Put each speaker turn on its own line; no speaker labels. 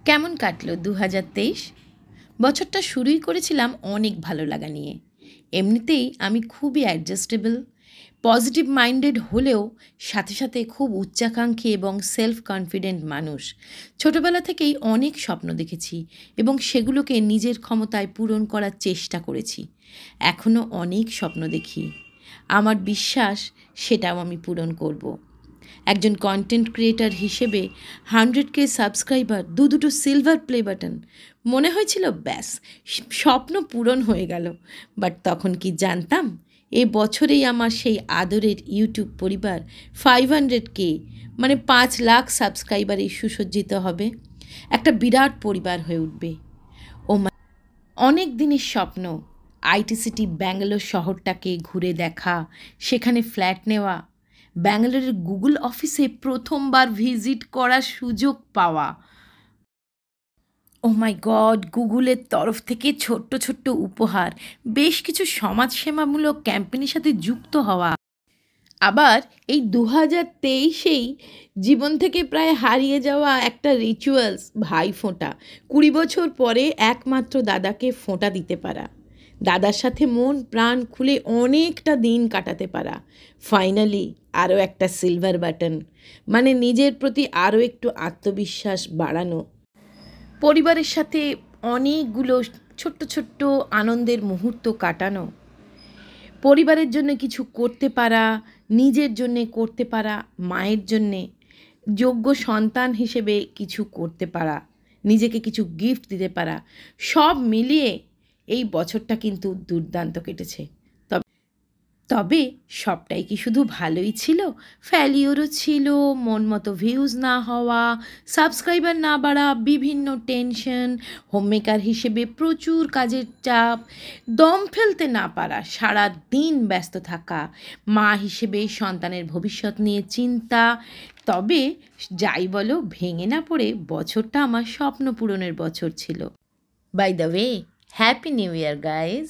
কেমন কাটলো ২০২৩? বছরটা শুরুই করেছিলাম অনেক ভালো লাগা নিয়ে। এমনিতেই আমি খুবই অ্যাডজাস্টেবল, পজিটিভ মাইন্ডেড হলেও সাথে সাথে খুব উচ্চাকাঙ্ক্ষী এবং সেলফ কনফিডেন্ট মানুষ। ছোটবেলা থেকেই অনেক স্বপ্ন দেখেছি এবং সেগুলোকে নিজের ক্ষমতায় পূরণ করার চেষ্টা করেছি। এখনও অনেক স্বপ্ন দেখি। আমার বিশ্বাস সেটাও আমি পূরণ করব। একজন কন্টেন্ট ক্রিয়েটার হিসেবে 100K সাবস্ক্রাইবার, দুটো সিলভার প্লে বাটন, মনে হয়েছিল ব্যাস স্বপ্ন পূরণ হয়ে গেল। বাট তখন কি জানতাম এ বছরেই আমার সেই আদরের ইউটিউব পরিবার 500K মানে 5 লাখ সাবস্ক্রাইবারে সুসজ্জিত হবে, একটা বিরাট পরিবার হয়ে উঠবে। অনেক দিনের স্বপ্ন আইটি সিটি ব্যাঙ্গালোর শহরটাকে ঘুরে দেখা, সেখানে ফ্ল্যাট নেওয়া, ব্যাঙ্গালোরের গুগল অফিসে প্রথমবার ভিজিট করার সুযোগ পাওয়া। ও মাই গড, গুগলের তরফ থেকে ছোট্ট ছোট্ট উপহার, বেশ কিছু সমাজসেবামূলক ক্যাম্পেইনের সাথে যুক্ত হওয়া। আবার এই 2023-এই জীবন থেকে প্রায় হারিয়ে যাওয়া একটা রিচুয়ালস, ভাইফোঁটা। 20 বছর পরে একমাত্র দাদাকে ফোঁটা দিতে পারা, দাদার সাথে মন প্রাণ খুলে অনেকটা দিন কাটাতে পারা। ফাইনালি আরও একটা সিলভার বাটন, মানে নিজের প্রতি আরও একটু আত্মবিশ্বাস বাড়ানো। পরিবারের সাথে অনেকগুলো ছোট্ট ছোট্ট আনন্দের মুহূর্ত কাটানো, পরিবারের জন্য কিছু করতে পারা, নিজের জন্যে করতে পারা, মায়ের জন্যে যোগ্য সন্তান হিসেবে কিছু করতে পারা, নিজেকে কিছু গিফট দিতে পারা, সব মিলিয়ে এই বছরটা কিন্তু দুর্দান্ত কেটেছে। তবে সবটাই কি শুধু ভালোই ছিল? ফেলিওরও ছিল, মন মতো ভিউজ না হওয়া, সাবস্ক্রাইবার না বাড়া, বিভিন্ন টেনশন, হোমমেকার হিসেবে প্রচুর কাজের চাপ, দম ফেলতে না পারা, সারা দিন ব্যস্ত থাকা, মা হিসেবে সন্তানের ভবিষ্যৎ নিয়ে চিন্তা। তবে যাই বলো, ভেঙে না পড়ে বছরটা আমার স্বপ্ন পূরণের বছর ছিল। By the way, happy new year guys.